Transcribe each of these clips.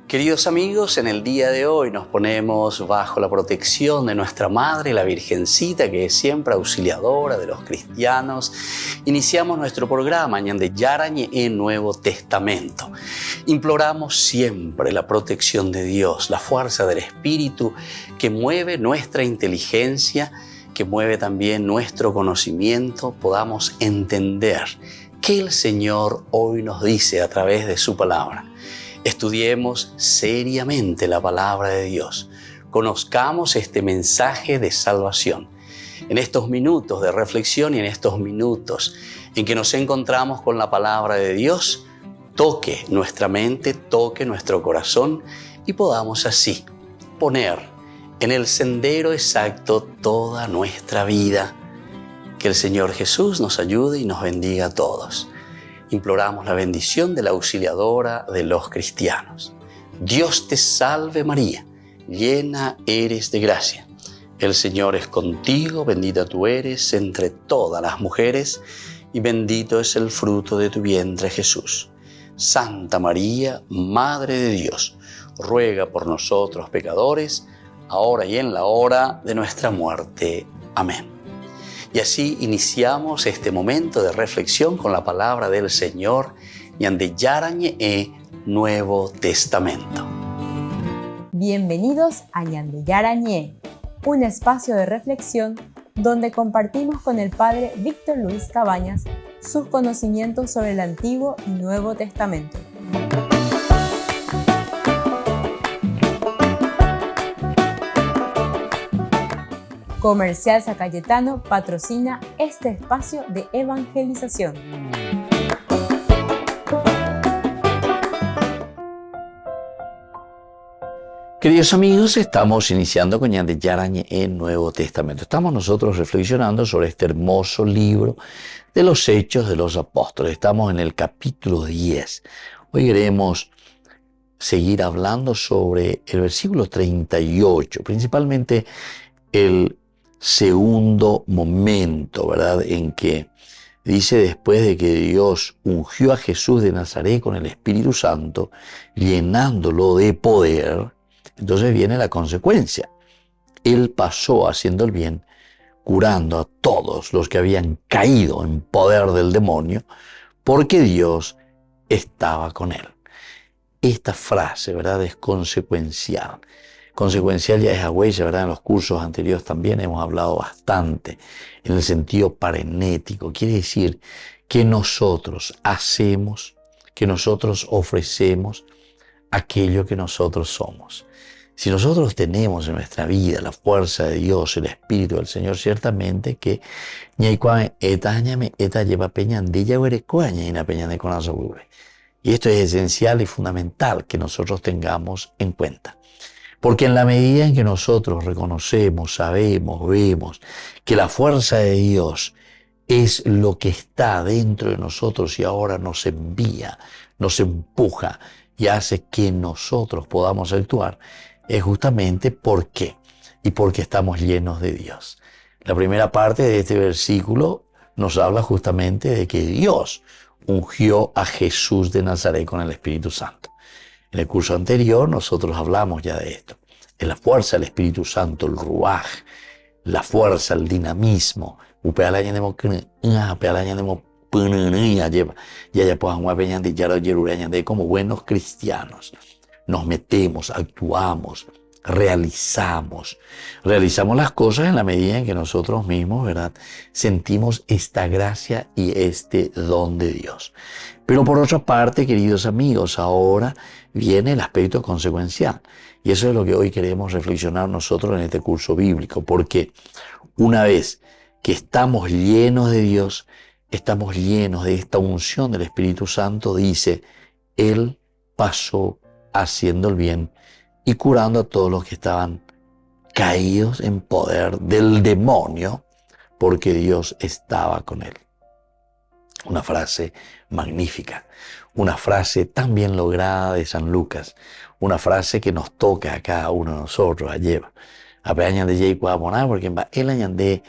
Queridos amigos, en el día de hoy nos ponemos bajo la protección de nuestra Madre, la Virgencita, que es siempre auxiliadora de los cristianos. Iniciamos nuestro programa Ñande Yarañe en Nuevo Testamento. Imploramos siempre la protección de Dios, la fuerza del Espíritu que mueve nuestra inteligencia, que mueve también nuestro conocimiento, podamos entender qué el Señor hoy nos dice a través de su palabra. Estudiemos seriamente la palabra de Dios. Conozcamos este mensaje de salvación. En estos minutos de reflexión y en estos minutos en que nos encontramos con la palabra de Dios, toque nuestra mente, toque nuestro corazón y podamos así poner en el sendero exacto toda nuestra vida. Que el Señor Jesús nos ayude y nos bendiga a todos. Imploramos la bendición de la auxiliadora de los cristianos. Dios te salve María, llena eres de gracia. El Señor es contigo, bendita tú eres entre todas las mujeres y bendito es el fruto de tu vientre Jesús. Santa María, Madre de Dios, ruega por nosotros pecadores, ahora y en la hora de nuestra muerte. Amén. Y así iniciamos este momento de reflexión con la palabra del Señor, Ñande Yarañe Nuevo Testamento. Bienvenidos a Ñande Yarañe, un espacio de reflexión donde compartimos con el Padre Víctor Luis Cabañas sus conocimientos sobre el Antiguo y Nuevo Testamento. Comercial San Cayetano patrocina este espacio de evangelización. Queridos amigos, estamos iniciando con Ñande Yarañe en Nuevo Testamento. Estamos nosotros reflexionando sobre este hermoso libro de los Hechos de los Apóstoles. Estamos en el capítulo 10. Hoy queremos seguir hablando sobre el versículo 38, principalmente el segundo momento, ¿verdad?, en que dice después de que Dios ungió a Jesús de Nazaret con el Espíritu Santo, llenándolo de poder, entonces viene la consecuencia. Él pasó haciendo el bien, curando a todos los que habían caído en poder del demonio, porque Dios estaba con él. Esta frase, ¿verdad?, es consecuencial. Consecuencial ya es a huella, ¿verdad? En los cursos anteriores también hemos hablado bastante en el sentido parenético. Quiere decir que nosotros hacemos, que nosotros ofrecemos aquello que nosotros somos. Si nosotros tenemos en nuestra vida la fuerza de Dios, el Espíritu del Señor, ciertamente que y esto es esencial y fundamental que nosotros tengamos en cuenta. Porque en la medida en que nosotros reconocemos, sabemos, vemos que la fuerza de Dios es lo que está dentro de nosotros y ahora nos envía, nos empuja y hace que nosotros podamos actuar, es justamente ¿por qué? Y porque estamos llenos de Dios. La primera parte de este versículo nos habla justamente de que Dios ungió a Jesús de Nazaret con el Espíritu Santo. En el curso anterior nosotros hablamos ya de esto. Es la fuerza del Espíritu Santo, el ruaj, la fuerza, el dinamismo. Como buenos cristianos nos metemos, actuamos, realizamos las cosas en la medida en que nosotros mismos, ¿verdad?, sentimos esta gracia y este don de Dios. Pero por otra parte, queridos amigos, ahora viene el aspecto consecuencial. Y eso es lo que hoy queremos reflexionar nosotros en este curso bíblico. Porque una vez que estamos llenos de Dios, estamos llenos de esta unción del Espíritu Santo, dice, Él pasó haciendo el bien y curando a todos los que estaban caídos en poder del demonio, porque Dios estaba con él. Una frase magnífica, una frase tan bien lograda de San Lucas, una frase que nos toca a cada uno de nosotros, a lleva. A peña de Jay Cuamoná, porque va el añade,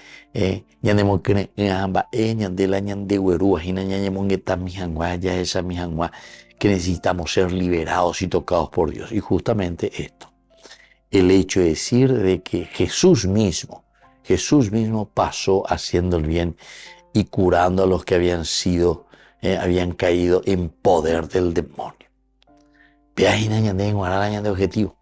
ñande mokene, va ñande la ñande huerúa, y ñande mongueta mi jangua, ya esa mi jangua, que necesitamos ser liberados y tocados por Dios. Y justamente esto, el hecho de decir de que Jesús mismo pasó haciendo el bien y curando a los que habían caído en poder del demonio. Objetivo,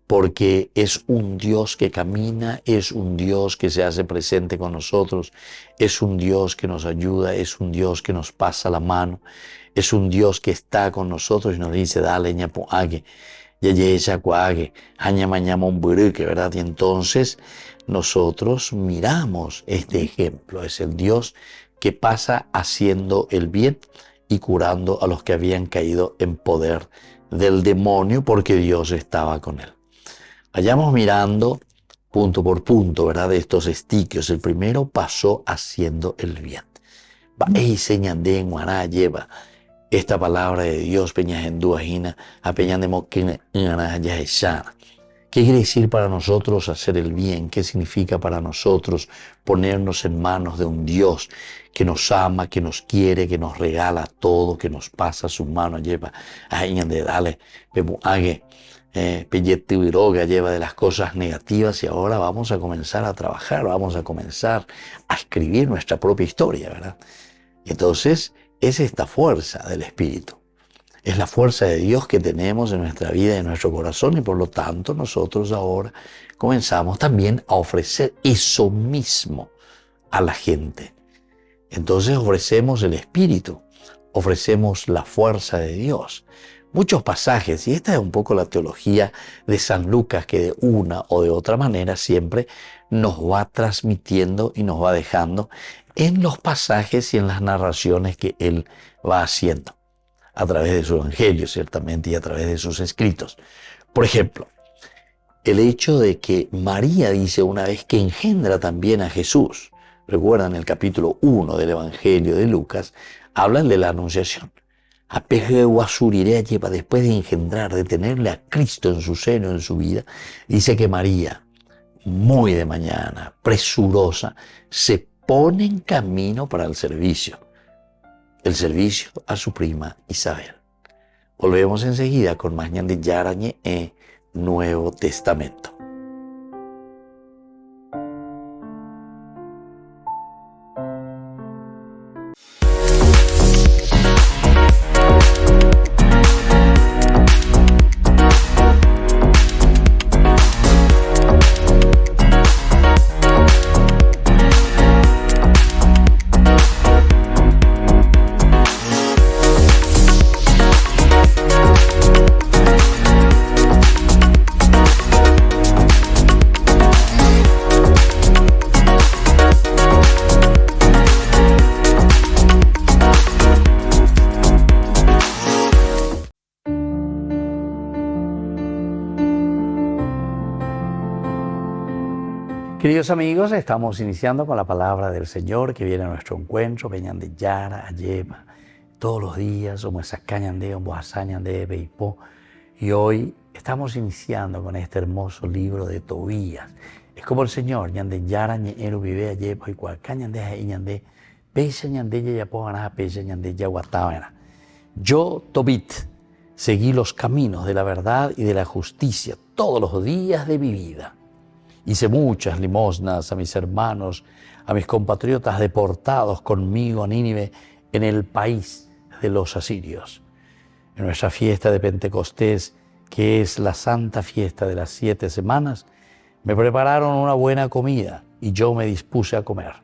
porque es un Dios que camina, es un Dios que se hace presente con nosotros, es un Dios que nos ayuda, es un Dios que nos pasa la mano, es un Dios que está con nosotros y nos dice, dale, ñapoague, ¿verdad? Y entonces nosotros miramos este ejemplo, es el Dios que pasa haciendo el bien y curando a los que habían caído en poder del demonio porque Dios estaba con él. Vayamos mirando punto por punto, ¿verdad? De estos estiquios. El primero pasó haciendo el bien. Lleva esta palabra de Dios, peñajenduajina, a peñandemokina, ¿Qué quiere decir para nosotros hacer el bien? ¿Qué significa para nosotros ponernos en manos de un Dios que nos ama, que nos quiere, que nos regala todo, que nos pasa su mano, lleva lleva de las cosas negativas y ahora vamos a comenzar a trabajar, vamos a comenzar a escribir nuestra propia historia, ¿verdad? Entonces es esta fuerza del Espíritu. Es la fuerza de Dios que tenemos en nuestra vida y en nuestro corazón y por lo tanto nosotros ahora comenzamos también a ofrecer eso mismo a la gente. Entonces ofrecemos el Espíritu, ofrecemos la fuerza de Dios. Muchos pasajes, y esta es un poco la teología de San Lucas que de una o de otra manera siempre nos va transmitiendo y nos va dejando en los pasajes y en las narraciones que él va haciendo a través de su evangelio, ciertamente, y a través de sus escritos. Por ejemplo, el hecho de que María dice una vez que engendra también a Jesús. Recuerdan el capítulo 1 del evangelio de Lucas, hablan de la anunciación. Después de engendrar, de tenerle a Cristo en su seno, en su vida, dice que María, muy de mañana, presurosa, se pone en camino para el servicio a su prima Isabel. Volvemos enseguida con Mañana de Yarañe en Nuevo Testamento. Queridos amigos, estamos iniciando con la palabra del Señor que viene a nuestro encuentro, Peñan de Yara, Ayema, todos los días, somos Sacañandé, Omboazañandé, Beipó, y hoy estamos iniciando con este hermoso libro de Tobías. Es como el Señor, Ñande Yara, Ñeru, Vive, Ayepa, y Cuacañandé, Añandé, Pecha, Ñandé, Yayapoana, Pecha, Ñandé, Yaguatábana. Yo, Tobit, seguí los caminos de la verdad y de la justicia todos los días de mi vida. Hice muchas limosnas a mis hermanos, a mis compatriotas deportados conmigo a Nínive en el país de los asirios. En nuestra fiesta de Pentecostés, que es la santa fiesta de las 7 semanas, me prepararon una buena comida y yo me dispuse a comer.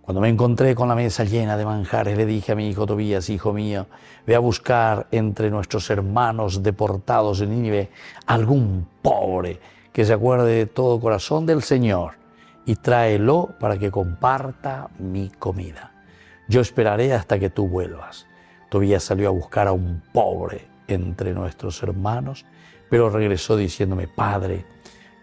Cuando me encontré con la mesa llena de manjares, le dije a mi hijo Tobías, hijo mío, ve a buscar entre nuestros hermanos deportados en Nínive algún pobre que se acuerde de todo corazón del Señor y tráelo para que comparta mi comida. Yo esperaré hasta que tú vuelvas. Tobías salió a buscar a un pobre entre nuestros hermanos, pero regresó diciéndome, Padre,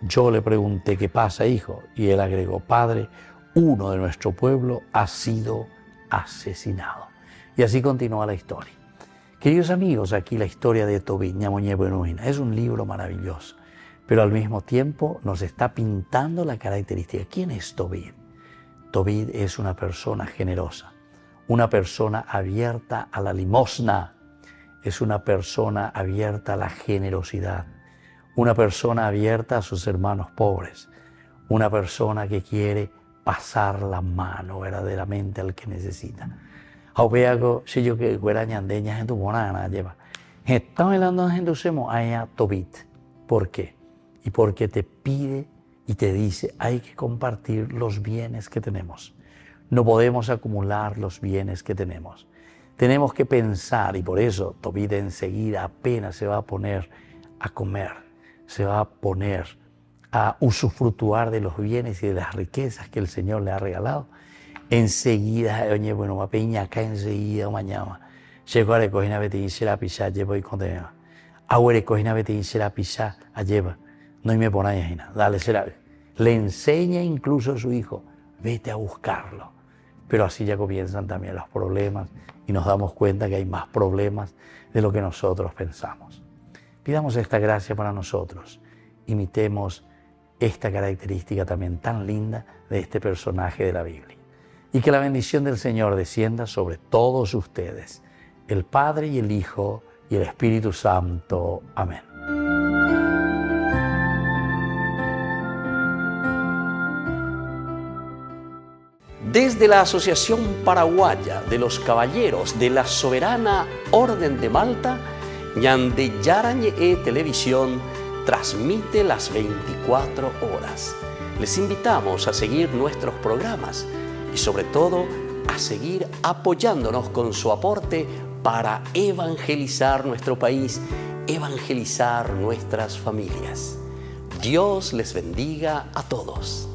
yo le pregunté, ¿qué pasa, hijo? Y él agregó, Padre, uno de nuestro pueblo ha sido asesinado. Y así continúa la historia. Queridos amigos, aquí la historia de Tobit, es un libro maravilloso, pero al mismo tiempo nos está pintando la característica. ¿Quién es Tobit? Tobit es una persona generosa, una persona abierta a la limosna, es una persona abierta a la generosidad, una persona abierta a sus hermanos pobres, una persona que quiere pasar la mano verdaderamente al que necesita. Aupeago, si yo que fuera ñandeña en tu monana lleva. Estamos hablando en tu aya tobit. ¿Por qué? Y porque te pide y te dice, hay que compartir los bienes que tenemos. No podemos acumular los bienes que tenemos. Tenemos que pensar, y por eso Tobit enseguida apenas se va a poner a comer, se va a poner a usufructuar de los bienes y de las riquezas que el Señor le ha regalado. Enseguida, oye, bueno, va a peña acá enseguida, mañana. Llegó a recogina betín, será pisar, llevo y condena. Ahora recogina betín, será pisar, a lleva. No me ponáis nada, dale, será. Le enseña incluso a su hijo, vete a buscarlo. Pero así ya comienzan también los problemas y nos damos cuenta que hay más problemas de lo que nosotros pensamos. Pidamos esta gracia para nosotros. Imitemos esta característica también tan linda de este personaje de la Biblia. Y que la bendición del Señor descienda sobre todos ustedes, el Padre y el Hijo y el Espíritu Santo. Amén. Desde la Asociación Paraguaya de los Caballeros de la Soberana Orden de Malta, Ñande Yarañe Televisión transmite las 24 horas. Les invitamos a seguir nuestros programas y sobre todo a seguir apoyándonos con su aporte para evangelizar nuestro país, evangelizar nuestras familias. Dios les bendiga a todos.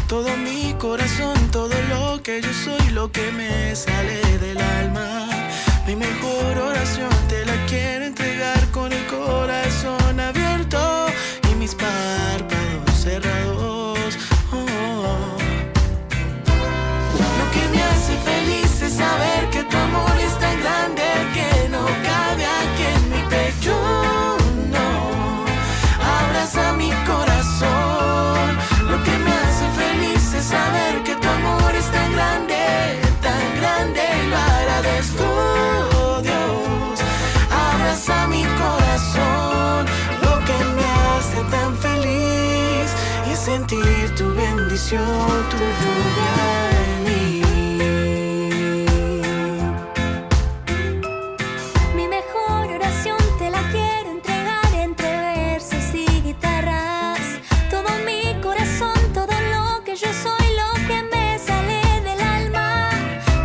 Todo mi corazón, todo lo que yo soy, lo que me sale del alma. Mi mejor oración te la quiero entregar con el corazón abierto y mis párpados cerrados. Lo que me hace feliz es saber que tu amor es tan grande que no cabe aquí en mi pecho. No, abraza mi corazón. Lo que me hace feliz es saber que tu amor es tan grande, y lo agradezco, Dios. Abraza mi corazón. Lo que me hace tan feliz es sentir tu bendición, tu lluvia en mí. Mi mejor oración te la quiero entregar entre versos y guitarras. Todo mi corazón, todo lo que yo soy, lo que me sale del alma.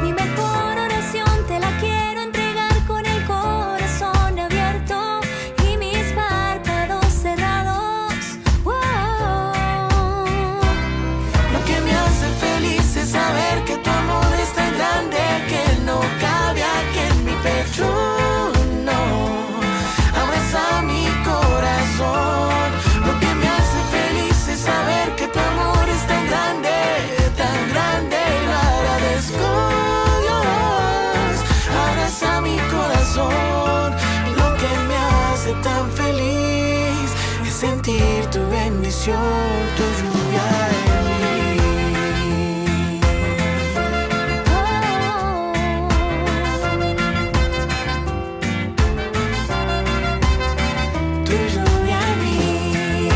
Mi mejor oración te la quiero entregar con el corazón abierto y mis párpados cerrados. Lo que me hace feliz es saber que tu amor es tan grande que no cabe aquí en mi pecho. No, abraza mi corazón. Lo que me hace feliz es saber que tu amor es tan grande, y lo agradezco, Dios. Abraza mi corazón. Lo que me hace tan feliz es sentir tu bendición, tu lluvia en mí. Tu lluvia en mí,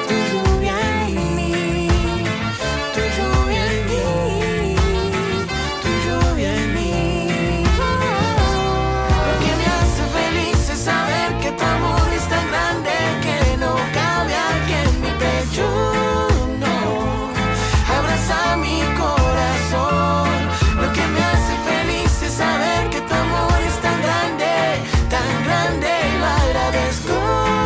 tu lluvia en mí, tu lluvia en mí, tu lluvia en mí. Lo que me hace feliz es saber que tu amor es tan grande que no cabe aquí en mi pecho. No, abraza mi corazón. Lo que me hace feliz es saber que tu amor es tan grande, y lo agradezco.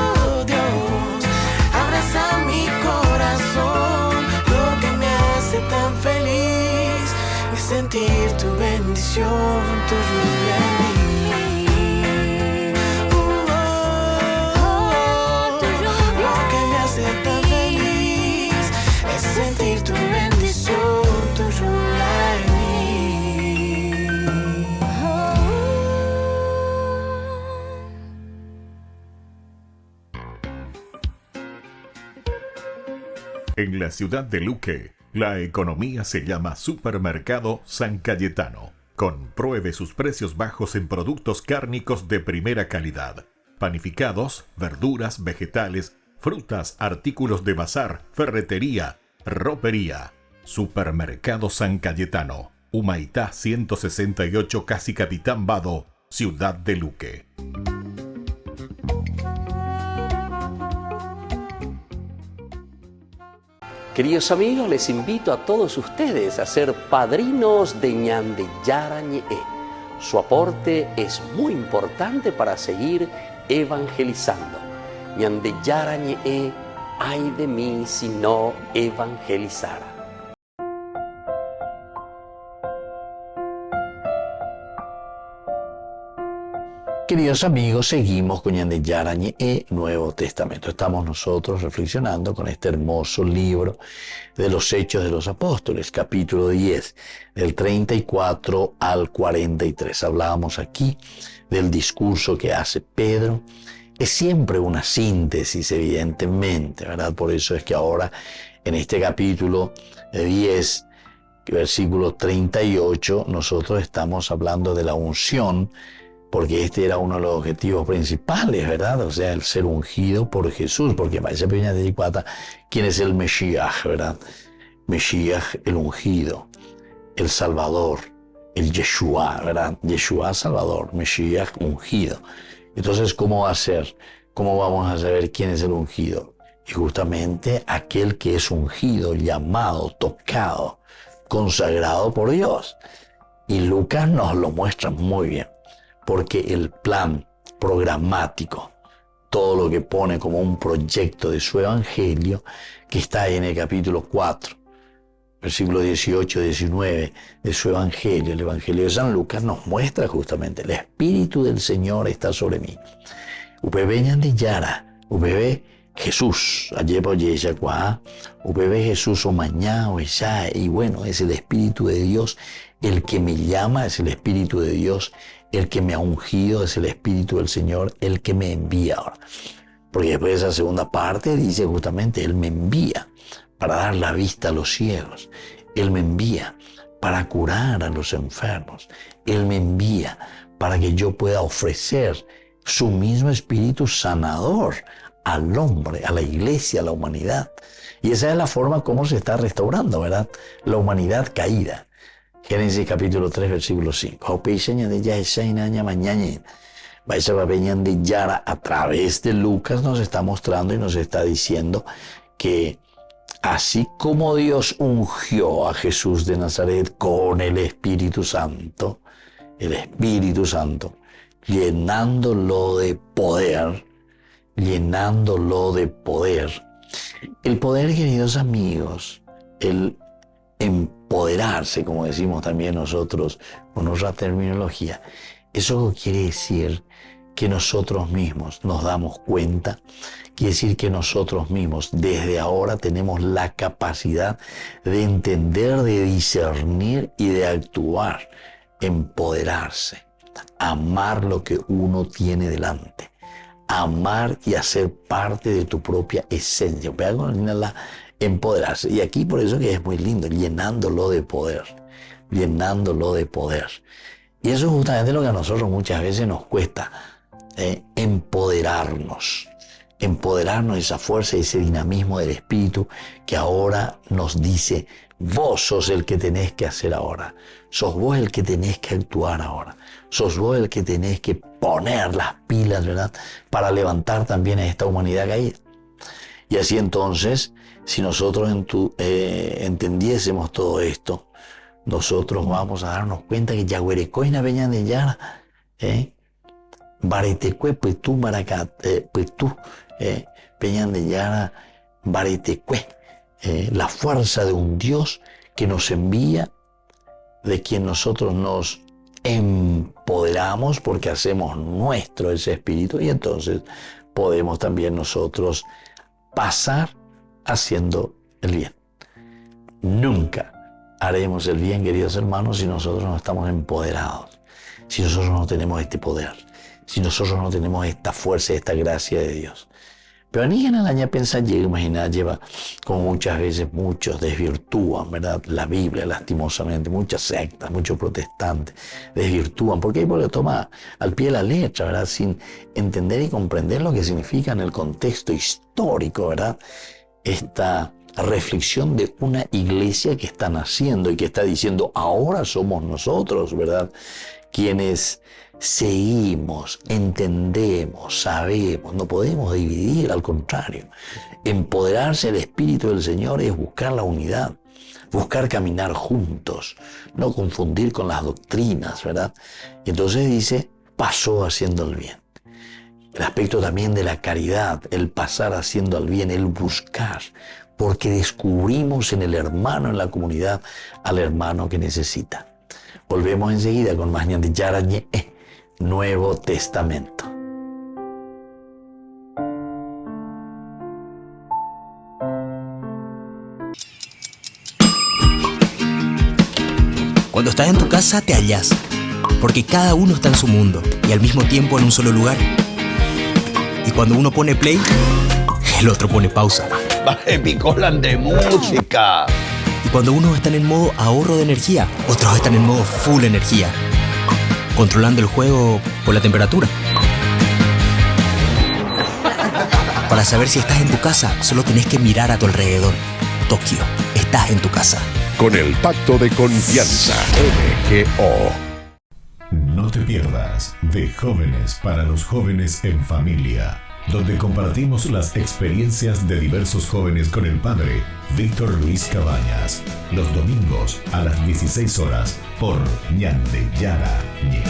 En la ciudad de Luque, la economía se llama Supermercado San Cayetano. Compruebe sus precios bajos en productos cárnicos de primera calidad. Panificados, verduras, vegetales, frutas, artículos de bazar, ferretería, ropería. Supermercado San Cayetano, Humaitá 168, Casi Capitán Vado, ciudad de Luque. Queridos amigos, les invito a todos ustedes a ser padrinos de Ñande Yarañe. Su aporte es muy importante para seguir evangelizando. Ñande Yarañe, ay de mí si no evangelizara. Queridos amigos, seguimos con Ñande Yarañe, Nuevo Testamento. Estamos nosotros reflexionando con este hermoso libro de los Hechos de los Apóstoles, capítulo 10, del 34 al 43. Hablábamos aquí del discurso que hace Pedro. Es siempre una síntesis, evidentemente, ¿verdad? Por eso es que ahora, en este capítulo 10, versículo 38, nosotros estamos hablando de la unción, porque este era uno de los objetivos principales, ¿verdad? O sea, el ser ungido por Jesús, porque parece peña de Icuata, ¿quién es el Mesías, verdad? Mesías, el ungido, el Salvador, el Yeshua, ¿verdad? Yeshua, Salvador, Mesías, ungido. Entonces, ¿cómo va a ser? ¿Cómo vamos a saber quién es el ungido? Y justamente aquel que es ungido, llamado, tocado, consagrado por Dios. Y Lucas nos lo muestra muy bien. Porque el plan programático, todo lo que pone como un proyecto de su evangelio, que está ahí en el capítulo 4, versículo 18-19 de su evangelio, el evangelio de San Lucas, nos muestra justamente: el Espíritu del Señor está sobre mí. Upebe Ñande Yara, upebe Jesús, ayepo yeyacua, upebe Jesús o mañana o ya, y bueno, es el Espíritu de Dios el que me llama, es el Espíritu de Dios el que me ha ungido, es el Espíritu del Señor el que me envía ahora. Porque después de esa segunda parte dice justamente: Él me envía para dar la vista a los ciegos, Él me envía para curar a los enfermos, Él me envía para que yo pueda ofrecer su mismo Espíritu sanador al hombre, a la iglesia, a la humanidad. Y esa es la forma como se está restaurando, ¿verdad? La humanidad caída. Génesis capítulo 3, versículo 5. A través de Lucas nos está mostrando y nos está diciendo que así como Dios ungió a Jesús de Nazaret con el Espíritu Santo, llenándolo de poder, El poder, queridos amigos, el empoderarse, como decimos también nosotros con otra terminología, eso quiere decir que nosotros mismos nos damos cuenta, quiere decir que nosotros mismos desde ahora tenemos la capacidad de entender, de discernir y de actuar, empoderarse, amar lo que uno tiene delante, amar y hacer parte de tu propia esencia. Empoderarse. Y aquí por eso que es muy lindo, llenándolo de poder. Y eso es justamente lo que a nosotros muchas veces nos cuesta, empoderarnos, esa fuerza, ese dinamismo del Espíritu que ahora nos dice: vos sos el que tenés que hacer ahora, sos vos el que tenés que actuar ahora, sos vos el que tenés que poner las pilas, ¿verdad?, para levantar también a esta humanidad caída. Y así entonces, si nosotros entendiésemos todo esto, nosotros vamos a darnos cuenta que Yaguerecoina Peña de Yara, Baretecue, pues tú, Peña de Yara, Baretecue, la fuerza de un Dios que nos envía, de quien nosotros nos empoderamos porque hacemos nuestro ese espíritu, y entonces podemos también nosotros pasar haciendo el bien. Nunca haremos el bien, queridos hermanos, si nosotros no estamos empoderados, si nosotros no tenemos este poder, si nosotros no tenemos esta fuerza y esta gracia de Dios. Pero ni en el año pensar llega, imagina, lleva, como muchas veces muchos desvirtúan, ¿verdad? La Biblia, lastimosamente, muchas sectas, muchos protestantes desvirtúan, porque hay porque toma al pie de la letra, ¿verdad? Sin entender y comprender lo que significa en el contexto histórico, ¿verdad? Esta reflexión de una iglesia que está naciendo y que está diciendo, ahora somos nosotros, ¿verdad? Quienes seguimos, entendemos, sabemos, no podemos dividir, al contrario. Empoderarse del Espíritu del Señor es buscar la unidad, buscar caminar juntos, no confundir con las doctrinas, ¿verdad? Y entonces dice, pasó haciendo el bien. El aspecto también de la caridad, el pasar haciendo el bien, el buscar, porque descubrimos en el hermano, en la comunidad, al hermano que necesita. Volvemos enseguida con más de Yarañé, Nuevo Testamento. Cuando estás en tu casa te hallas, porque cada uno está en su mundo y al mismo tiempo en un solo lugar. Y cuando uno pone play, el otro pone pausa. Picolan de música. Y cuando unos están en modo ahorro de energía, otros están en modo full energía, controlando el juego por la temperatura. Para saber si estás en tu casa, solo tenés que mirar a tu alrededor. Tokio, estás en tu casa. Con el Pacto de Confianza, MGO. No te pierdas de Jóvenes para los Jóvenes en Familia, donde compartimos las experiencias de diversos jóvenes con el padre Víctor Luis Cabañas, los domingos a las 16 horas por Ñande Yara Ñe.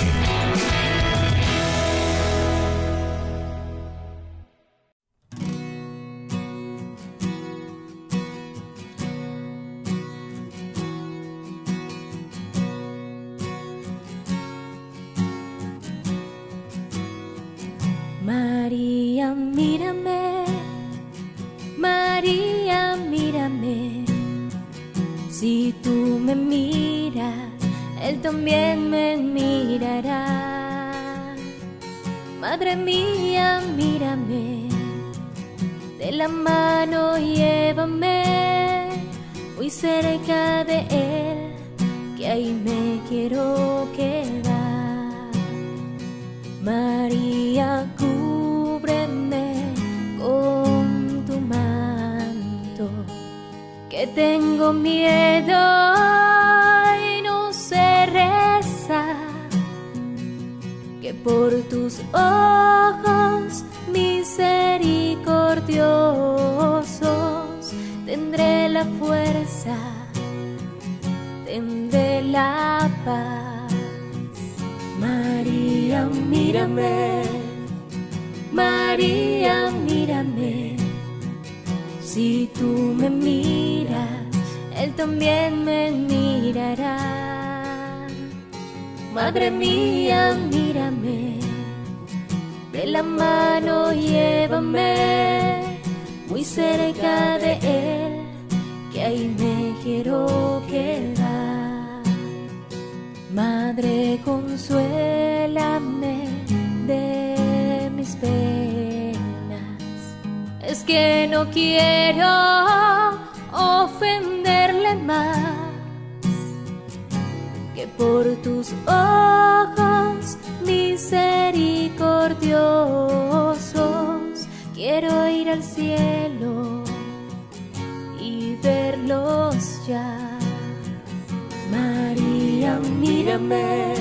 María, mírame, María, mírame. Si tú me miras, Él también me mirará. Madre mía, mírame, de la mano llévame muy cerca de Él, que ahí me quiero quedar. María, cúbreme con tu manto, que tengo miedo y no sé rezar, que por tus ojos misericordiosos tendré la fuerza, tendré la paz. María, mírame, María, mírame. Si tú me miras, Él también me mirará. Madre mía, mírame, de la mano llévame muy cerca de Él, que ahí me quiero quedar. Madre, consuélame de mis penas, es que no quiero ofenderle más, que por tus ojos misericordiosos quiero ir al cielo y verlos ya. María, mírame,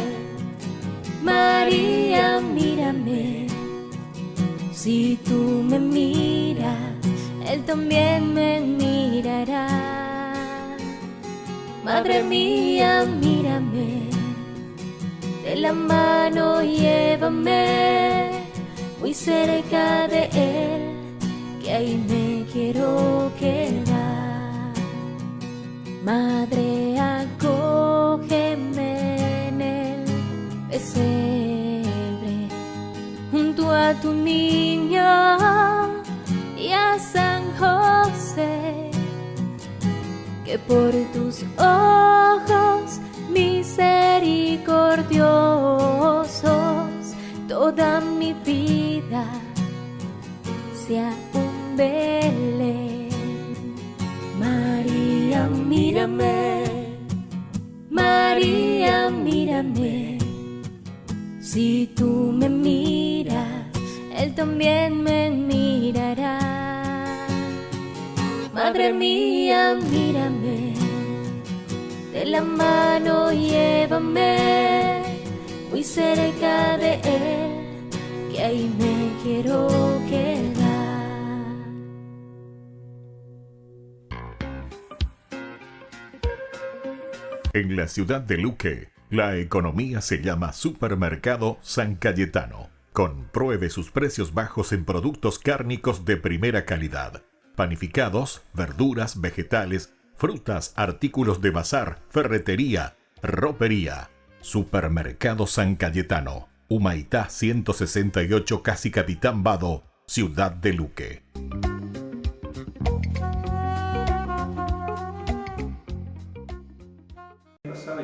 María, mírame. Si tú me miras, Él también me mirará. Madre mía, mírame, de la mano llévame muy cerca de Él, que ahí me quiero quedar. Madre, acógeme en el pesebre, junto a tu niño y a San José, que por tus ojos misericordiosos toda mi vida sea un en Belén. María, mírame, María, mírame. Si tú me miras, Él también me mirará. Madre mía, mírame, de la mano llévame muy cerca de Él, que ahí me quiero quedar. En la ciudad de Luque, la economía se llama Supermercado San Cayetano. Compruebe sus precios bajos en productos cárnicos de primera calidad. Panificados, verduras, vegetales, frutas, artículos de bazar, ferretería, ropería. Supermercado San Cayetano, Humaitá 168, Casi Capitán Vado, Ciudad de Luque.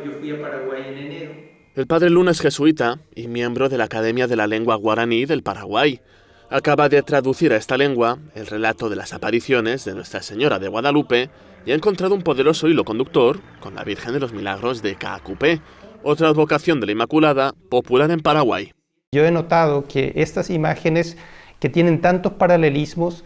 Yo fui a Paraguay en enero. El padre Luna es jesuita y miembro de la Academia de la Lengua Guaraní del Paraguay. Acaba de traducir a esta lengua el relato de las apariciones de Nuestra Señora de Guadalupe y ha encontrado un poderoso hilo conductor con la Virgen de los Milagros de Caacupé, otra advocación de la Inmaculada popular en Paraguay. Yo he notado que estas imágenes que tienen tantos paralelismos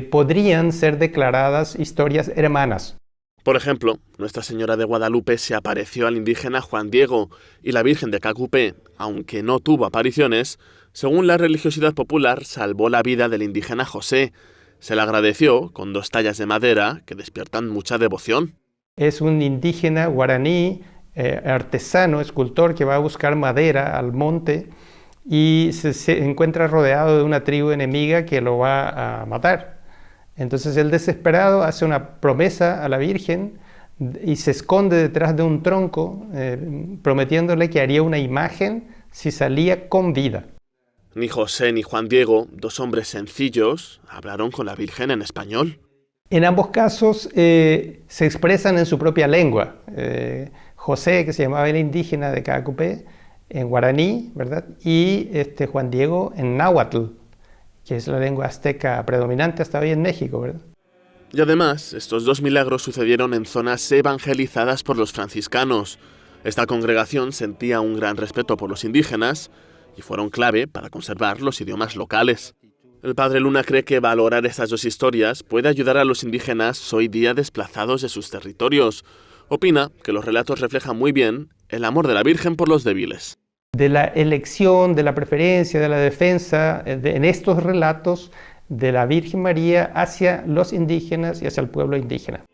podrían ser declaradas historias hermanas. Por ejemplo, Nuestra Señora de Guadalupe se apareció al indígena Juan Diego y la Virgen de Caacupé, aunque no tuvo apariciones, según la religiosidad popular, salvó la vida del indígena José. Se le agradeció con 2 tallas de madera que despiertan mucha devoción. Es un indígena guaraní, artesano, escultor, que va a buscar madera al monte y se encuentra rodeado de una tribu enemiga que lo va a matar. Entonces él, desesperado, hace una promesa a la Virgen y se esconde detrás de un tronco, prometiéndole que haría una imagen si salía con vida. Ni José ni Juan Diego, 2 hombres sencillos, hablaron con la Virgen en español. En ambos casos se expresan en su propia lengua. José, que se llamaba el indígena de Caacupé, en guaraní, ¿verdad? Y Juan Diego en náhuatl, que es la lengua azteca predominante hasta hoy en México, ¿verdad? Y además, estos 2 milagros sucedieron en zonas evangelizadas por los franciscanos. Esta congregación sentía un gran respeto por los indígenas y fueron clave para conservar los idiomas locales. El padre Luna cree que valorar estas 2 historias puede ayudar a los indígenas hoy día desplazados de sus territorios. Opina que los relatos reflejan muy bien el amor de la Virgen por los débiles. De la elección, de la preferencia, de la defensa, en estos relatos de la Virgen María hacia los indígenas y hacia el pueblo indígena.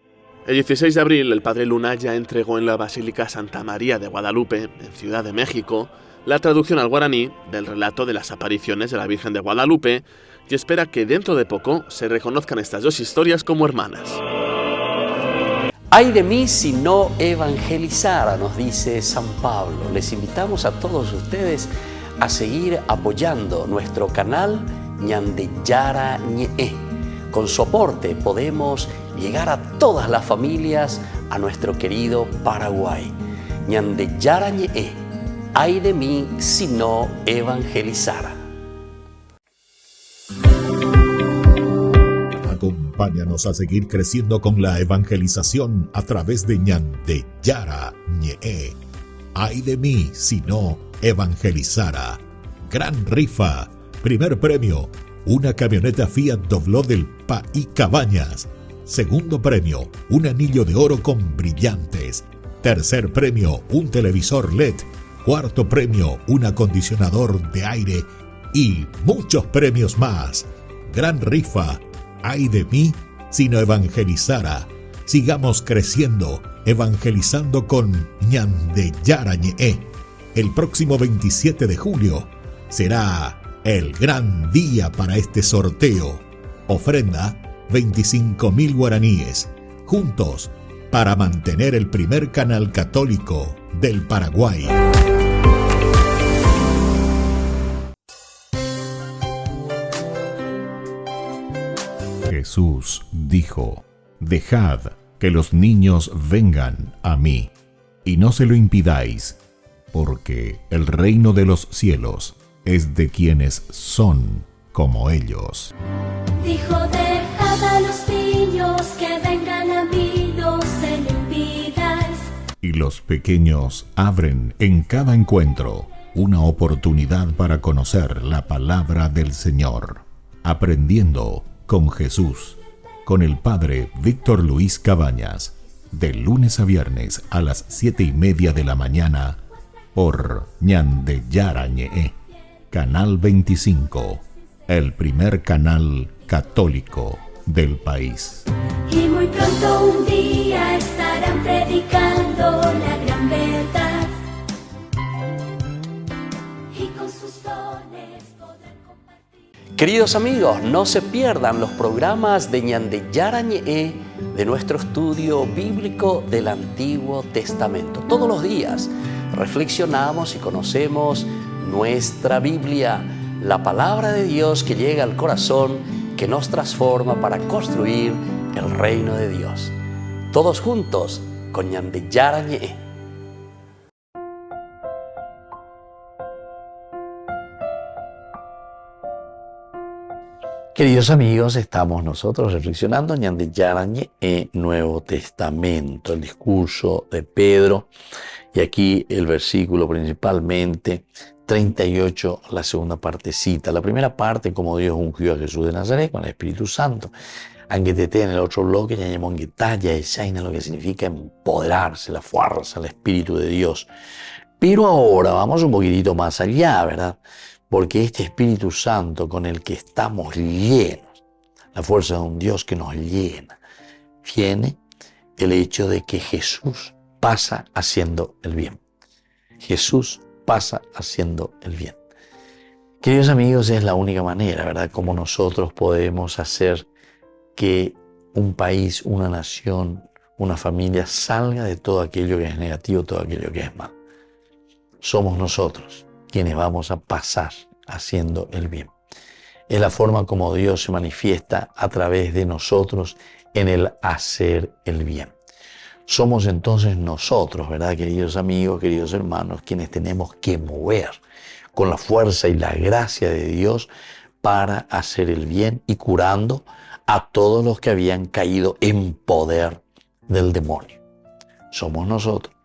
El 16 de abril, el padre Luna ya entregó en la Basílica Santa María de Guadalupe, en Ciudad de México, la traducción al guaraní del relato de las apariciones de la Virgen de Guadalupe y espera que dentro de poco se reconozcan estas 2 historias como hermanas. Ay de mí si no evangelizara, nos dice San Pablo. Les invitamos a todos ustedes a seguir apoyando nuestro canal Ñande Yara Ñe. Con su aporte podemos llegar a todas las familias a nuestro querido Paraguay. Ñande Yara Ñe. Ay de mí si no evangelizara. Acompáñanos a seguir creciendo con la evangelización a través de Ñande Yara Ñe. Ay de mí si no evangelizara. Gran rifa. Primer premio, una camioneta Fiat Dobló del País Cabañas. Segundo premio, un anillo de oro con brillantes. Tercer premio, un televisor LED. Cuarto premio, un acondicionador de aire. Y muchos premios más. Gran rifa. Ay de mí si no evangelizara. Sigamos creciendo, evangelizando con Ñande Yara Ñe. El próximo 27 de julio será el gran día para este sorteo. Ofrenda 25.000 guaraníes. Juntos para mantener el primer canal católico del Paraguay. Jesús dijo: dejad que los niños vengan a mí, y no se lo impidáis, porque el reino de los cielos es de quienes son como ellos. Dijo de Los pequeños abren en cada encuentro una oportunidad para conocer la palabra del Señor. Aprendiendo con Jesús, con el Padre Víctor Luis Cabañas, de lunes a viernes a las 7:30 de la mañana, por Ñande Yarañe, Canal 25, el primer canal católico del país. Y muy pronto un día estarán predicando la gran verdad. Y con sus dones podrán compartir. Queridos amigos, no se pierdan los programas de Ñande Yarañe de nuestro estudio bíblico del Antiguo Testamento. Todos los días reflexionamos y conocemos nuestra Biblia, la palabra de Dios que llega al corazón, que nos transforma para construir el reino de Dios. Todos juntos con Ñande Yarañe. Queridos amigos, estamos nosotros reflexionando en Ñande Yarañe Nuevo Testamento, el discurso de Pedro, y aquí el versículo principalmente 38, la segunda partecita. La primera parte, como Dios ungió a Jesús de Nazaret con el Espíritu Santo. Anguetete en el otro bloque, ya llamó Anguetaya y Shaina, lo que significa empoderarse, la fuerza, el Espíritu de Dios. Pero ahora vamos un poquitito más allá, ¿verdad? Porque este Espíritu Santo con el que estamos llenos, la fuerza de un Dios que nos llena, viene el hecho de que Jesús pasa haciendo el bien. Jesús pasa haciendo el bien. Queridos amigos, es la única manera, ¿verdad?, como nosotros podemos hacer que un país, una nación, una familia salga de todo aquello que es negativo, todo aquello que es malo. Somos nosotros quienes vamos a pasar haciendo el bien. Es la forma como Dios se manifiesta a través de nosotros en el hacer el bien. Somos entonces nosotros, ¿verdad, queridos amigos, queridos hermanos, quienes tenemos que mover con la fuerza y la gracia de Dios para hacer el bien y curando a todos los que habían caído en poder del demonio. Somos nosotros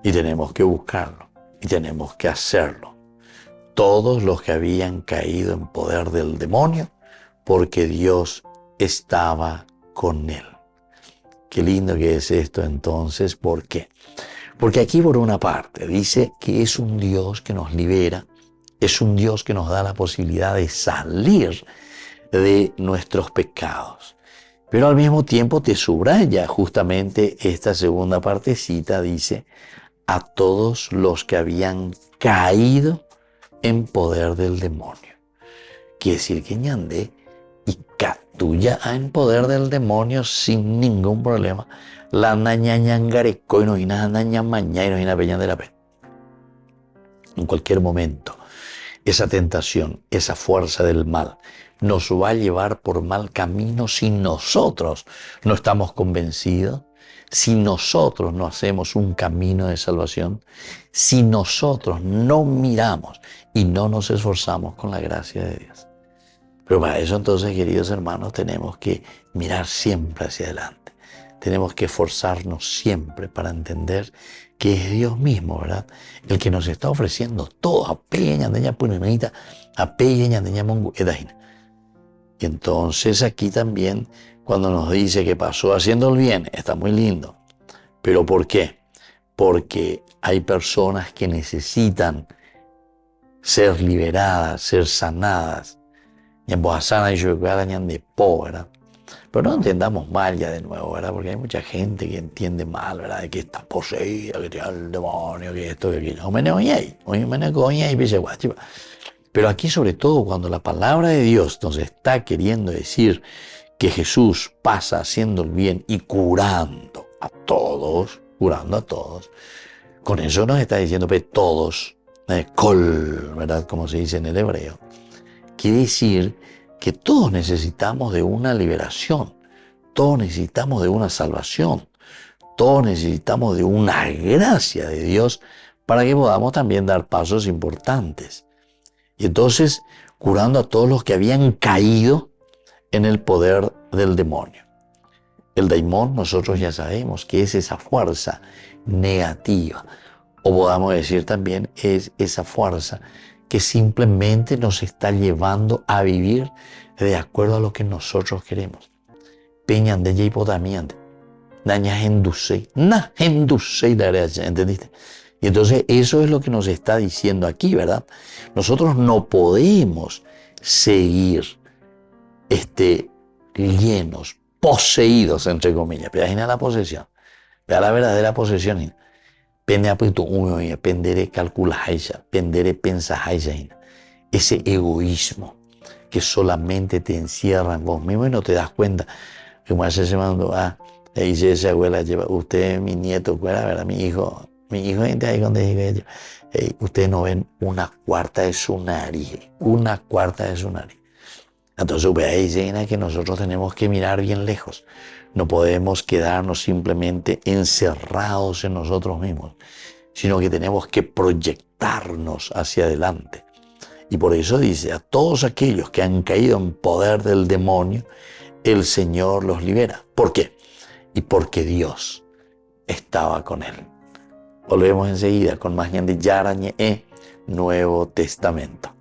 y tenemos que buscarlo y tenemos que hacerlo. Todos los que habían caído en poder del demonio, porque Dios estaba con él. Qué lindo que es esto entonces. ¿Por qué? Porque aquí por una parte dice que es un Dios que nos libera, es un Dios que nos da la posibilidad de salir de nuestros pecados. Pero al mismo tiempo te subraya justamente esta segunda partecita, dice, a todos los que habían caído en poder del demonio. Quiere decir que Ñande y Catuya en poder del demonio sin ningún problema. La nañañangareco y no ina nañamaña y no ina peña de la pe. En cualquier momento, esa tentación, esa fuerza del mal, nos va a llevar por mal camino si nosotros no estamos convencidos, si nosotros no hacemos un camino de salvación, si nosotros no miramos y no nos esforzamos con la gracia de Dios. Pero para eso entonces, queridos hermanos, tenemos que mirar siempre hacia adelante. Tenemos que esforzarnos siempre para entender que es Dios mismo, ¿verdad?, el que nos está ofreciendo todo. Y entonces aquí también, cuando nos dice que pasó haciendo el bien, está muy lindo. ¿Pero por qué? Porque hay personas que necesitan ser liberadas, ser sanadas. Y en Boazana y Yogañan de Po, ¿verdad? Pero no entendamos mal ya de nuevo, ¿verdad? Porque hay mucha gente que entiende mal, ¿verdad? De que está poseída, que tiene el demonio, que esto, que aquello. Pero aquí, sobre todo, cuando la palabra de Dios nos está queriendo decir que Jesús pasa haciendo el bien y curando a todos, con eso nos está diciendo que todos, kol, ¿verdad?, como se dice en el hebreo. Quiere decir que todos necesitamos de una liberación, todos necesitamos de una salvación, todos necesitamos de una gracia de Dios para que podamos también dar pasos importantes. Y entonces, curando a todos los que habían caído en el poder del demonio. El daimón, nosotros ya sabemos que es esa fuerza negativa. O podamos decir también es esa fuerza que simplemente nos está llevando a vivir de acuerdo a lo que nosotros queremos. Peñan de hipotamiante. Dañas endusei. Na endusei la gracia, ¿entendiste? Y entonces eso es lo que nos está diciendo aquí, ¿verdad? Nosotros no podemos seguir llenos, poseídos, entre comillas. Pero ahí la posesión. Pero la verdadera posesión. Pendere calcular, pendere pensar. Ese egoísmo que solamente te encierra en vos mismo y no te das cuenta. Como hace se mandó, dice esa abuela, usted, mi nieto, ¿verdad? Mi hijo gente ahí donde digo ella, ustedes no ven una cuarta de su nariz. Entonces, ahí dice que nosotros tenemos que mirar bien lejos. No podemos quedarnos simplemente encerrados en nosotros mismos, sino que tenemos que proyectarnos hacia adelante. Y por eso dice, a todos aquellos que han caído en poder del demonio, el Señor los libera. ¿Por qué? Y porque Dios estaba con él. Volvemos enseguida con más de Yara Ñe, Nuevo Testamento.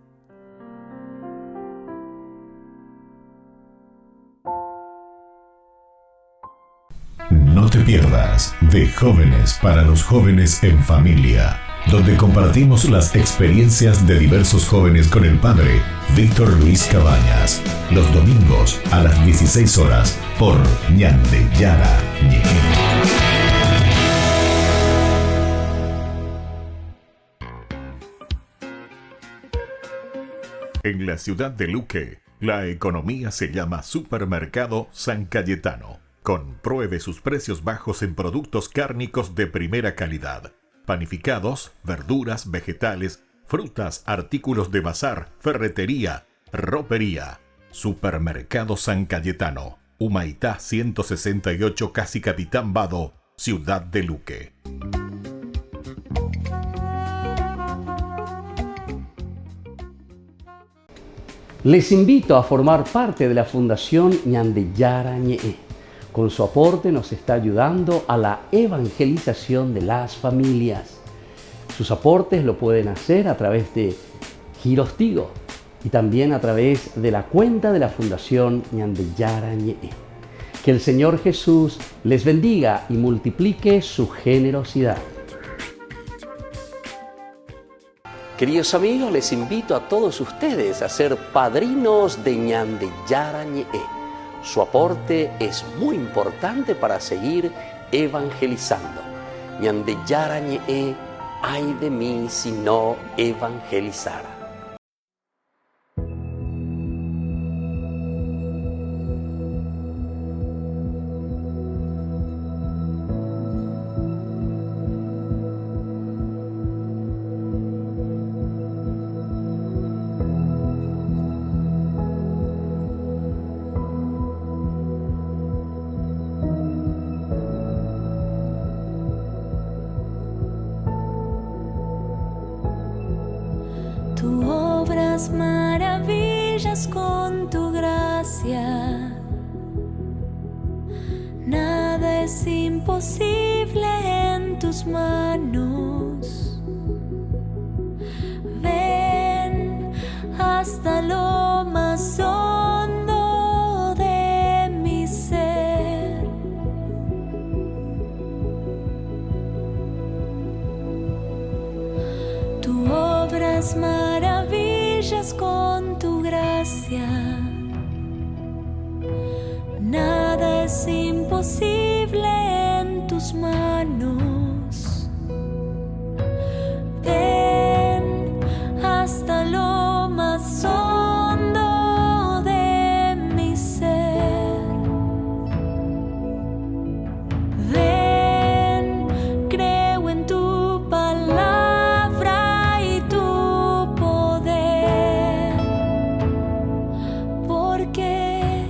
No te pierdas de Jóvenes para los Jóvenes en Familia, donde compartimos las experiencias de diversos jóvenes con el padre Víctor Luis Cabañas, los domingos a las 16 horas por Ñande Yara Ñe. En la ciudad de Luque, la economía se llama Supermercado San Cayetano. Compruebe sus precios bajos en productos cárnicos de primera calidad. Panificados, verduras, vegetales, frutas, artículos de bazar, ferretería, ropería. Supermercado San Cayetano. Humaitá 168, Casi Capitán Vado, Ciudad de Luque. Les invito a formar parte de la Fundación Ñande Yara Ñe. Con su aporte nos está ayudando a la evangelización de las familias. Sus aportes lo pueden hacer a través de Giros Tigo y también a través de la cuenta de la Fundación Ñande Yara Ñe. Que el Señor Jesús les bendiga y multiplique su generosidad. Queridos amigos, les invito a todos ustedes a ser padrinos de Ñande Yara Ñe. Su aporte es muy importante para seguir evangelizando. Ñande Yara Ñe, ay de mí si no evangelizara. Tú obras maravillas con tu gracia. Nada es imposible en tus manos. Ven hasta lo más hondo de mi ser. Tú obras maravillas con tu gracia. Nada es imposible en tus manos. Ven hasta lo más hondo de mi ser. Ven, creo en tu palabra y tu poder, porque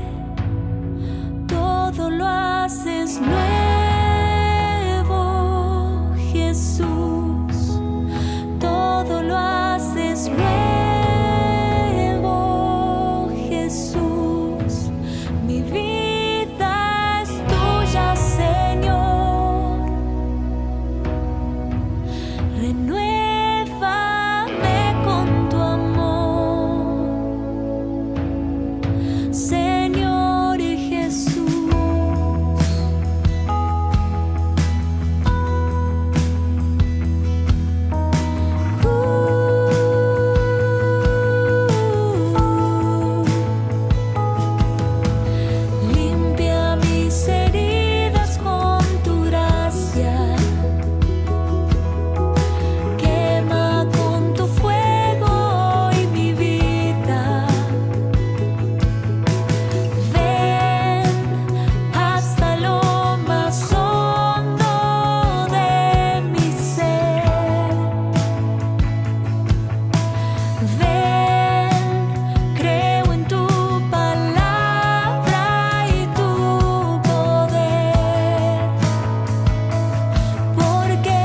todo lo haces nuevo, Jesús. Todo lo haces nuevo, Jesús. Mi vida es tuya, Señor. Señor Jesús. Limpia mis heridas con tu gracia, quema con tu fuego hoy mi vida. Ven hasta lo más hondo de mi ser. Ven, creo en tu palabra y tu poder, porque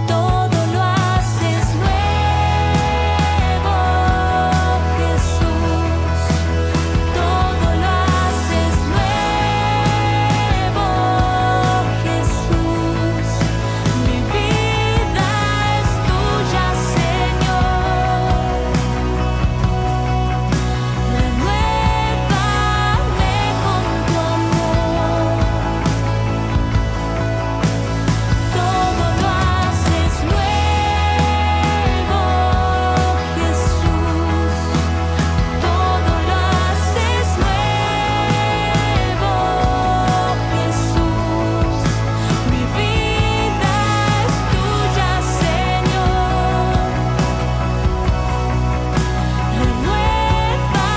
todo lo haces nuevo, Jesús. Todo lo haces nuevo, Jesús. Mi vida es tuya, Señor. Renuévame con tu amor. Todo lo haces nuevo, Jesús. Todo lo haces nuevo, Jesús. Mi vida es tuya, Señor. Renuévame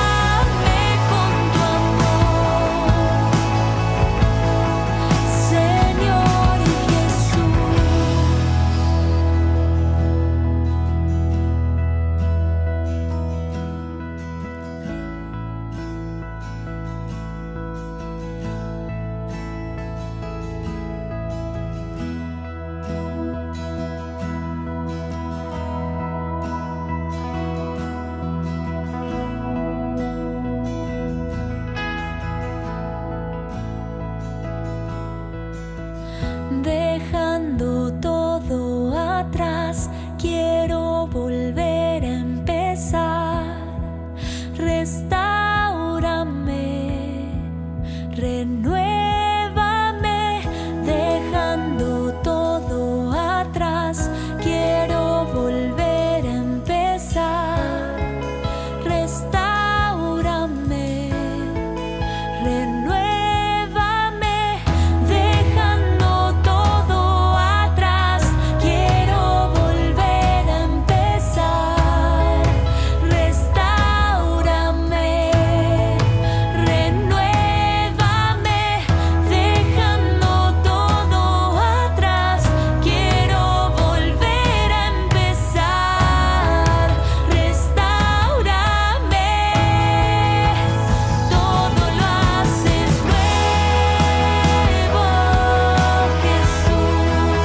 con tu amor, Señor Jesús. Dejando todo atrás, quiero volver a empezar. Restáurame, renuévame. Dejando todo atrás, quiero volver a empezar. Restáurame, renuévame. Dejando todo atrás, quiero volver a empezar. Restáurame, renuévame. Dejando todo atrás, quiero volver a empezar. Restáurame. Todo lo haces nuevo, Jesús.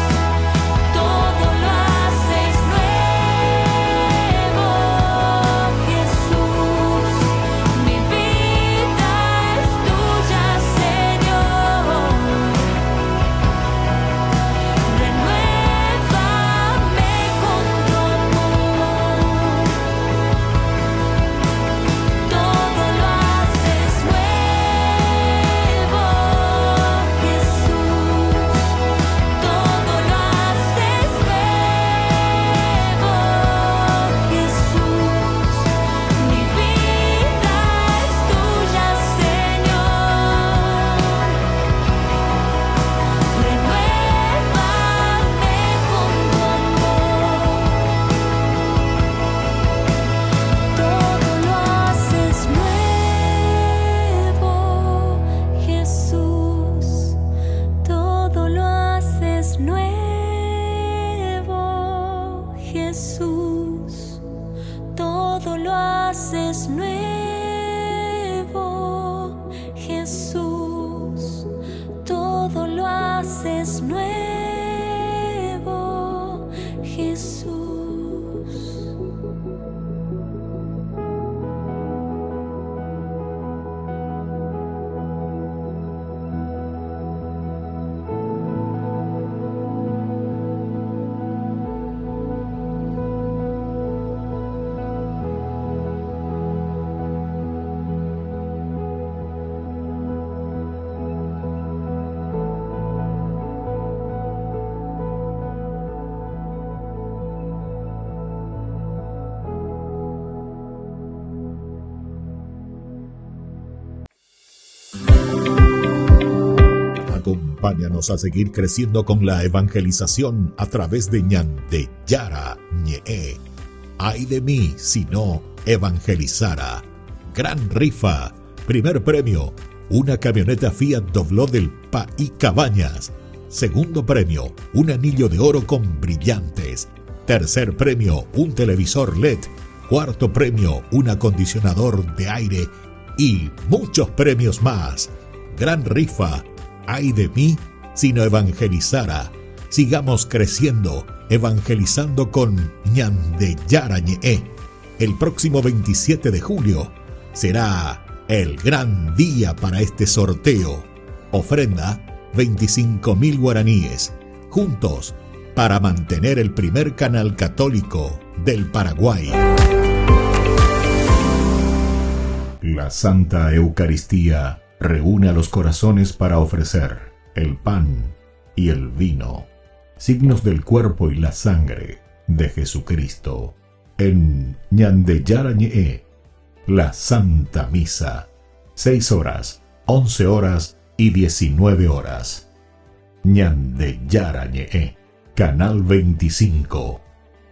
Todo lo haces nuevo, Jesús. Mi vida es tuya, Señor. Renuévame con tu amor. Todo lo haces nuevo, Jesús. Todo lo haces nuevo, Jesús. Mi vida es tuya, Señor. Renuévame con tu amor. Todo lo haces nuevo, Jesús. Todo lo haces nuevo, Jesús. Todo lo haces nuevo, Jesús. Todo lo haces nuevo, Jesús. Acompáñanos a seguir creciendo con la evangelización a través de Ñande Yara Ñe'e. Ay de mí si no evangelizara. Gran rifa. Primer premio, una camioneta Fiat Dobló del País Cabañas. Segundo premio, un anillo de oro con brillantes. Tercer premio, un televisor LED. Cuarto premio, un acondicionador de aire. Y muchos premios más. Gran rifa. Ay de mí si no evangelizara. Sigamos creciendo, evangelizando con Ñande Yara Ñe'e. El próximo 27 de julio será el gran día para este sorteo. Ofrenda 25.000 guaraníes. Juntos para mantener el primer canal católico del Paraguay. La Santa Eucaristía reúne a los corazones para ofrecer el pan y el vino, signos del cuerpo y la sangre de Jesucristo. En Ñande Yara Ñe'e, la Santa Misa, 6 horas, 11 horas y 19 horas. Ñande Yara Ñe'e, Canal 25,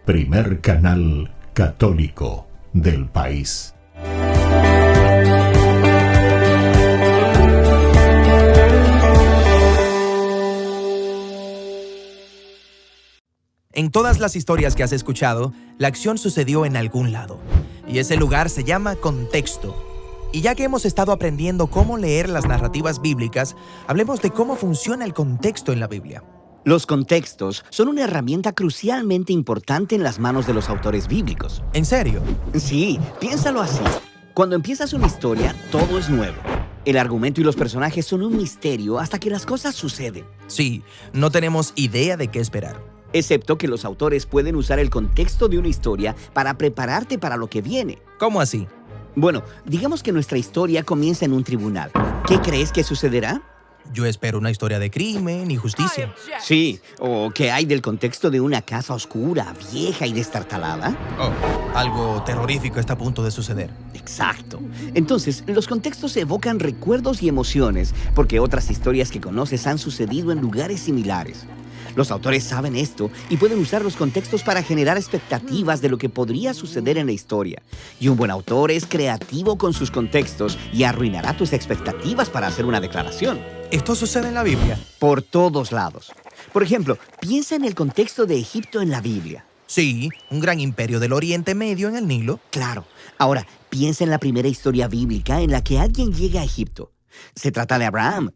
primer canal católico del país. En todas las historias que has escuchado, la acción sucedió en algún lado. Y ese lugar se llama contexto. Y ya que hemos estado aprendiendo cómo leer las narrativas bíblicas, hablemos de cómo funciona el contexto en la Biblia. Los contextos son una herramienta crucialmente importante en las manos de los autores bíblicos. ¿En serio? Sí, piénsalo así. Cuando empiezas una historia, todo es nuevo. El argumento y los personajes son un misterio hasta que las cosas suceden. Sí, no tenemos idea de qué esperar. Excepto que los autores pueden usar el contexto de una historia para prepararte para lo que viene. ¿Cómo así? Bueno, digamos que nuestra historia comienza en un tribunal. ¿Qué crees que sucederá? Yo espero una historia de crimen y justicia. Sí, o ¿qué hay del contexto de una casa oscura, vieja y destartalada? Oh, algo terrorífico está a punto de suceder. Exacto. Entonces, los contextos evocan recuerdos y emociones porque otras historias que conoces han sucedido en lugares similares. Los autores saben esto y pueden usar los contextos para generar expectativas de lo que podría suceder en la historia. Y un buen autor es creativo con sus contextos y arruinará tus expectativas para hacer una declaración. ¿Esto sucede en la Biblia? Por todos lados. Por ejemplo, piensa en el contexto de Egipto en la Biblia. Sí, un gran imperio del Oriente Medio en el Nilo. Claro. Ahora, piensa en la primera historia bíblica en la que alguien llega a Egipto. Se trata de Abraham.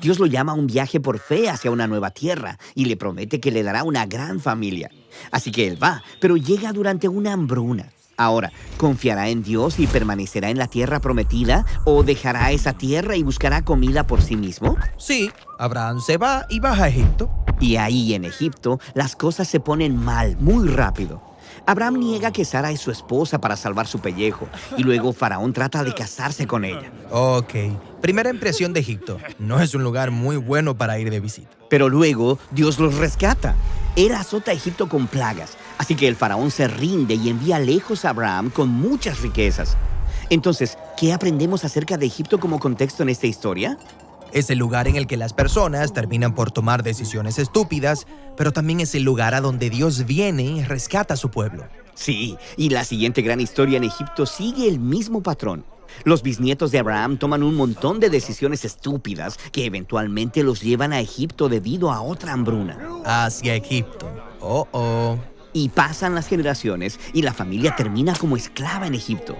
Dios lo llama a un viaje por fe hacia una nueva tierra y le promete que le dará una gran familia. Así que él va, pero llega durante una hambruna. Ahora, ¿confiará en Dios y permanecerá en la tierra prometida? ¿O dejará esa tierra y buscará comida por sí mismo? Sí, Abraham se va y baja a Egipto. Y ahí en Egipto, las cosas se ponen mal muy rápido. Abraham niega que Sara es su esposa para salvar su pellejo, y luego Faraón trata de casarse con ella. Ok, primera impresión de Egipto. No es un lugar muy bueno para ir de visita. Pero luego, Dios los rescata. Él azota a Egipto con plagas, así que el faraón se rinde y envía lejos a Abraham con muchas riquezas. Entonces, ¿qué aprendemos acerca de Egipto como contexto en esta historia? Es el lugar en el que las personas terminan por tomar decisiones estúpidas, pero también es el lugar a donde Dios viene y rescata a su pueblo. Sí, y la siguiente gran historia en Egipto sigue el mismo patrón. Los bisnietos de Abraham toman un montón de decisiones estúpidas que eventualmente los llevan a Egipto debido a otra hambruna. Hacia Egipto. Y pasan las generaciones y la familia termina como esclava en Egipto.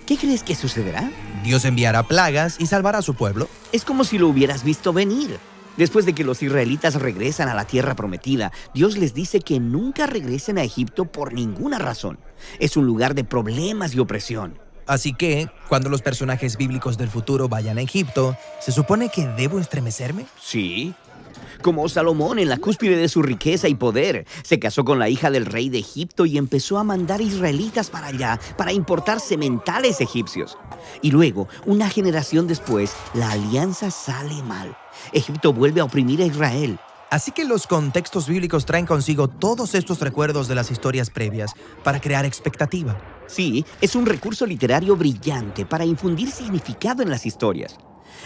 ¿Qué crees que sucederá? Dios enviará plagas y salvará a su pueblo. Es como si lo hubieras visto venir. Después de que los israelitas regresan a la tierra prometida, Dios les dice que nunca regresen a Egipto por ninguna razón. Es un lugar de problemas y opresión. Así que, cuando los personajes bíblicos del futuro vayan a Egipto, ¿se supone que debo estremecerme? Sí. Como Salomón en la cúspide de su riqueza y poder, se casó con la hija del rey de Egipto y empezó a mandar israelitas para allá para importar sementales egipcios. Y luego, una generación después, la alianza sale mal. Egipto vuelve a oprimir a Israel. Así que los contextos bíblicos traen consigo todos estos recuerdos de las historias previas para crear expectativa. Sí, es un recurso literario brillante para infundir significado en las historias.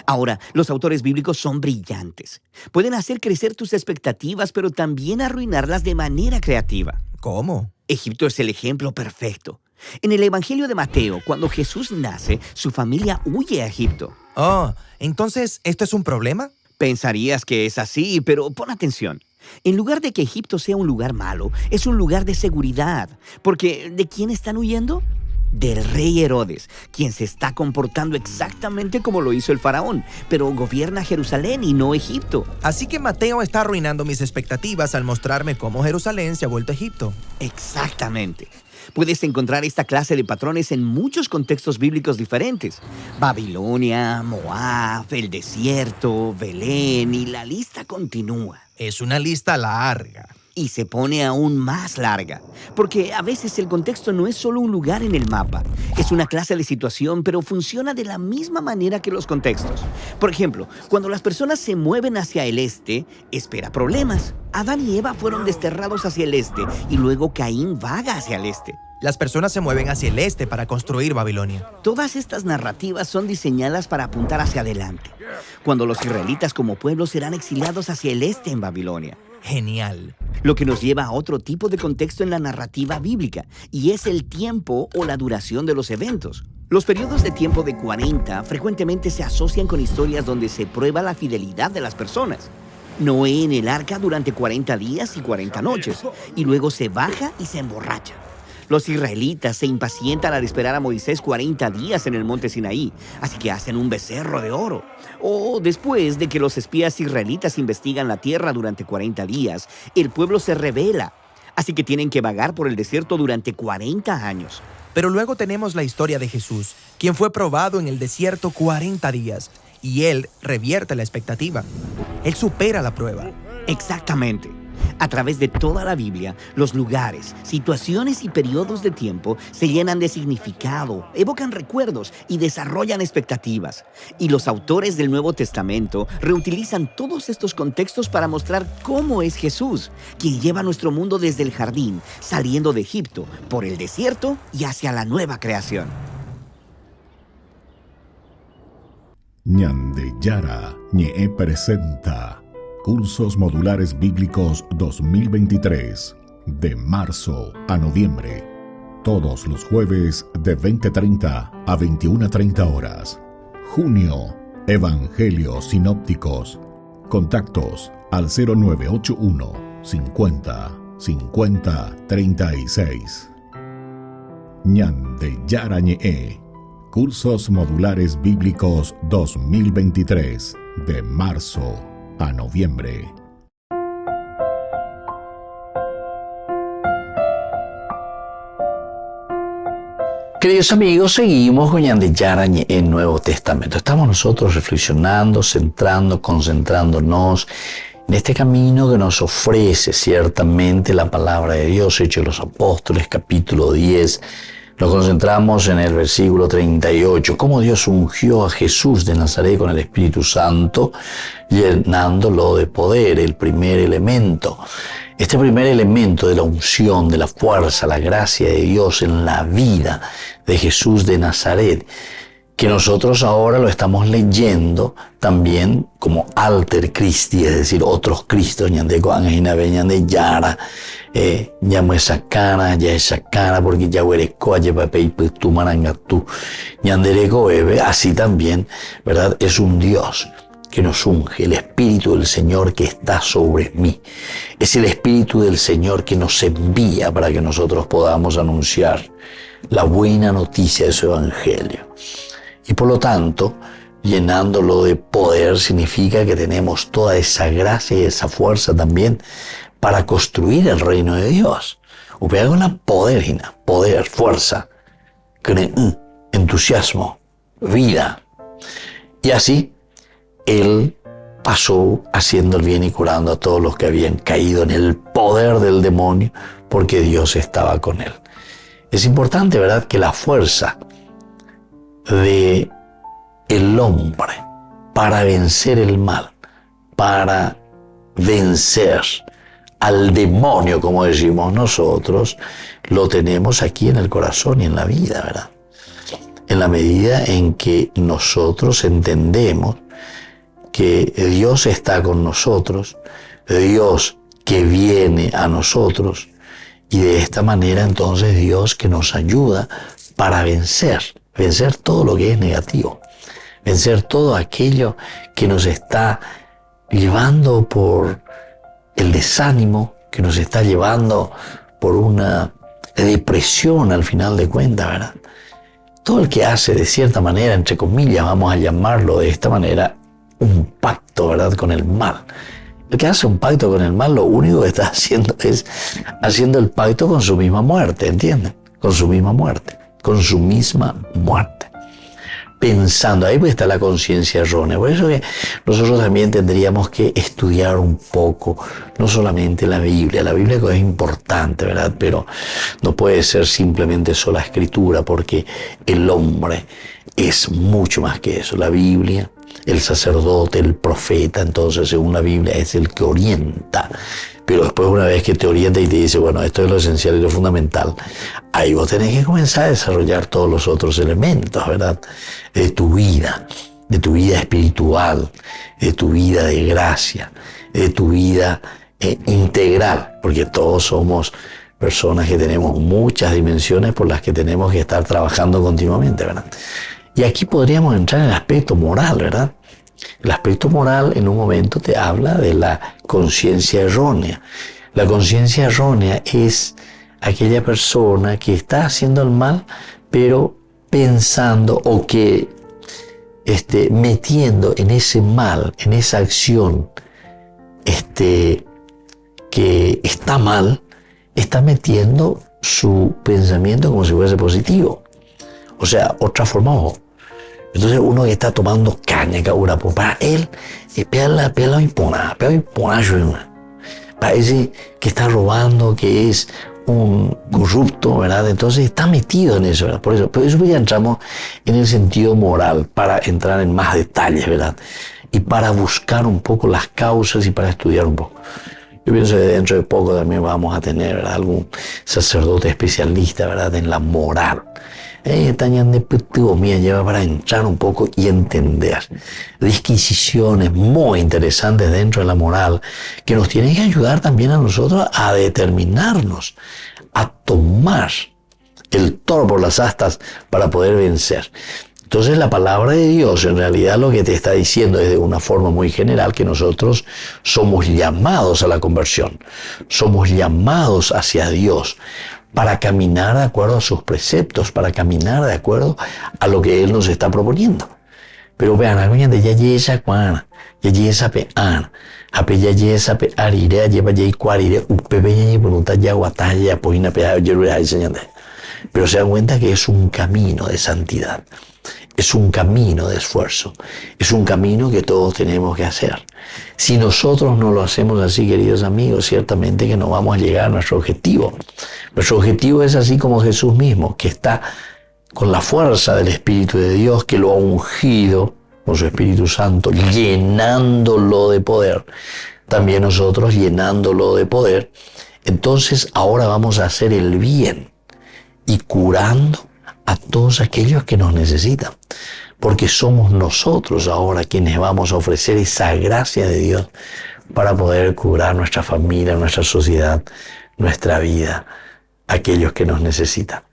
Ahora, los autores bíblicos son brillantes. Pueden hacer crecer tus expectativas, pero también arruinarlas de manera creativa. ¿Cómo? Egipto es el ejemplo perfecto. En el Evangelio de Mateo, cuando Jesús nace, su familia huye a Egipto. Oh, entonces, ¿esto es un problema? Pensarías que es así, pero pon atención. En lugar de que Egipto sea un lugar malo, es un lugar de seguridad. Porque, ¿de quién están huyendo? Del rey Herodes, quien se está comportando exactamente como lo hizo el faraón, pero gobierna Jerusalén y no Egipto. Así que Mateo está arruinando mis expectativas al mostrarme cómo Jerusalén se ha vuelto Egipto. Exactamente. Puedes encontrar esta clase de patrones en muchos contextos bíblicos diferentes. Babilonia, Moab, el desierto, Belén, y la lista continúa. Es una lista larga. Y se pone aún más larga, porque a veces el contexto no es solo un lugar en el mapa, es una clase de situación, pero funciona de la misma manera que los contextos. Por ejemplo, cuando las personas se mueven hacia el este, espera problemas. Adán y Eva fueron desterrados hacia el este, y luego Caín vaga hacia el este. Las personas se mueven hacia el este para construir Babilonia. Todas estas narrativas son diseñadas para apuntar hacia adelante, cuando los israelitas como pueblo serán exiliados hacia el este en Babilonia. Genial. Lo que nos lleva a otro tipo de contexto en la narrativa bíblica, y es el tiempo o la duración de los eventos. Los periodos de tiempo de 40 frecuentemente se asocian con historias donde se prueba la fidelidad de las personas. Noé en el arca durante 40 días y 40 noches, y luego se baja y se emborracha. Los israelitas se impacientan al esperar a Moisés 40 días en el monte Sinaí, así que hacen un becerro de oro. O después de que los espías israelitas investigan la tierra durante 40 días, el pueblo se rebela, así que tienen que vagar por el desierto durante 40 años. Pero luego tenemos la historia de Jesús, quien fue probado en el desierto 40 días, y él revierte la expectativa. Él supera la prueba. Exactamente. A través de toda la Biblia, los lugares, situaciones y periodos de tiempo se llenan de significado, evocan recuerdos y desarrollan expectativas. Y los autores del Nuevo Testamento reutilizan todos estos contextos para mostrar cómo es Jesús, quien lleva nuestro mundo desde el jardín, saliendo de Egipto, por el desierto y hacia la nueva creación. Ñande Yara Ñe presenta Cursos Modulares Bíblicos 2023, de marzo a noviembre. Todos los jueves de 20:30 a 21:30 horas. Junio, Evangelios Sinópticos. Contactos al 0981 50 50 36. Ñande Yara Ñe. Cursos Modulares Bíblicos 2023, de marzo a noviembre. Queridos amigos, seguimos con Ñande Yara Ñe en Nuevo Testamento. Estamos nosotros reflexionando, centrando, concentrándonos en este camino que nos ofrece ciertamente la palabra de Dios, Hechos de los Apóstoles, capítulo 10. Nos concentramos en el versículo 38, cómo Dios ungió a Jesús de Nazaret con el Espíritu Santo, llenándolo de poder, el primer elemento. Este primer elemento de la unción, de la fuerza, la gracia de Dios en la vida de Jesús de Nazaret, que nosotros ahora lo estamos leyendo también como alter Christi, es decir, otros Cristos, Ñande Coanginabe, Ñande Yara, Ñamo esa cara, porque ya huereco, Ayepapei, tu marangatu, Ñanderego Ebe, así también, ¿verdad? Es un Dios que nos unge, el Espíritu del Señor que está sobre mí. Es el Espíritu del Señor que nos envía para que nosotros podamos anunciar la buena noticia de su Evangelio. Y por lo tanto, llenándolo de poder significa que tenemos toda esa gracia y esa fuerza también para construir el reino de Dios. Upeagona poder, fuerza, entusiasmo, vida. Y así, él pasó haciendo el bien y curando a todos los que habían caído en el poder del demonio, porque Dios estaba con él. Es importante, ¿verdad?, que la fuerza de el hombre para vencer el mal, para vencer al demonio, como decimos nosotros, lo tenemos aquí en el corazón y en la vida, ¿verdad? en la medida en que nosotros entendemos que Dios está con nosotros, Dios que viene a nosotros, y de esta manera entonces Dios que nos ayuda para vencer todo lo que es negativo, vencer todo aquello que nos está llevando por el desánimo, que nos está llevando por una depresión al final de cuentas, ¿verdad? Todo el que hace de cierta manera, entre comillas, vamos a llamarlo de esta manera, un pacto, ¿verdad?, con el mal. El que hace un pacto con el mal, lo único que está haciendo es haciendo el pacto con su misma muerte, ¿entienden? Con su misma muerte. Pensando, ahí pues está la conciencia errónea. Por eso que nosotros también tendríamos que estudiar un poco, no solamente la Biblia es importante, ¿verdad? Pero no puede ser simplemente sola escritura, porque el hombre es mucho más que eso. La Biblia, el sacerdote, el profeta, entonces según la Biblia es el que orienta. Pero después, una vez que te orienta y te dice, bueno, esto es lo esencial y lo fundamental, ahí vos tenés que comenzar a desarrollar todos los otros elementos, ¿verdad? De tu vida espiritual, de tu vida de gracia, de tu vida integral, porque todos somos personas que tenemos muchas dimensiones por las que tenemos que estar trabajando continuamente, ¿verdad? Y aquí podríamos entrar en el aspecto moral, ¿verdad? El aspecto moral en un momento te habla de la conciencia errónea. La conciencia errónea es aquella persona que está haciendo el mal, pero pensando o que metiendo en ese mal, en esa acción que está mal, está metiendo su pensamiento como si fuese positivo. O sea, otra forma, ojo. Entonces uno que está tomando caña, para él, parece que está robando, que es un corrupto, ¿verdad? Entonces está metido en eso, ¿verdad? Por eso ya entramos en el sentido moral, para entrar en más detalles, ¿verdad? Y para buscar un poco las causas y para estudiar un poco. Yo pienso que dentro de poco también vamos a tener, ¿verdad?, algún sacerdote especialista, ¿verdad?, en la moral. Lleva para entrar un poco y entender disquisiciones muy interesantes dentro de la moral que nos tienen que ayudar también a nosotros a determinarnos, a tomar el toro por las astas para poder vencer. Entonces la palabra de Dios en realidad lo que te está diciendo es de una forma muy general que nosotros somos llamados a la conversión, somos llamados hacia Dios, para caminar de acuerdo a sus preceptos, para caminar de acuerdo a lo que Él nos está proponiendo. Pero vean, pero se dan cuenta que es un camino de santidad, es un camino de esfuerzo, es un camino que todos tenemos que hacer. Si nosotros no lo hacemos así, queridos amigos, ciertamente que no vamos a llegar a nuestro objetivo. Nuestro objetivo es así como Jesús mismo, que está con la fuerza del Espíritu de Dios, que lo ha ungido con su Espíritu Santo, llenándolo de poder. También nosotros llenándolo de poder. Entonces ahora vamos a hacer el bien y curando a todos aquellos que nos necesitan. Porque somos nosotros ahora quienes vamos a ofrecer esa gracia de Dios para poder curar nuestra familia, nuestra sociedad, nuestra vida, aquellos que nos necesitan.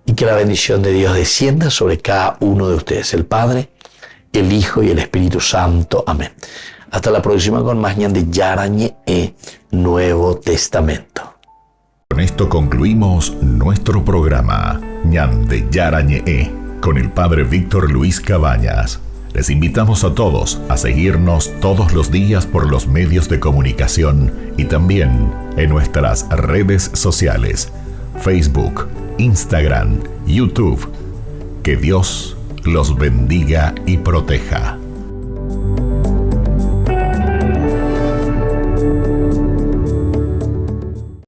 Y que la bendición de Dios descienda sobre cada uno de ustedes, el Padre, el Hijo y el Espíritu Santo. Amén. Hasta la próxima con más Ñan de Yarañe Nuevo Testamento. Con esto concluimos nuestro programa Ñan de Yarañe con el Padre Víctor Luis Cabañas. Les invitamos a todos a seguirnos todos los días por los medios de comunicación y también en nuestras redes sociales, Facebook, Instagram, YouTube. Que Dios los bendiga y proteja.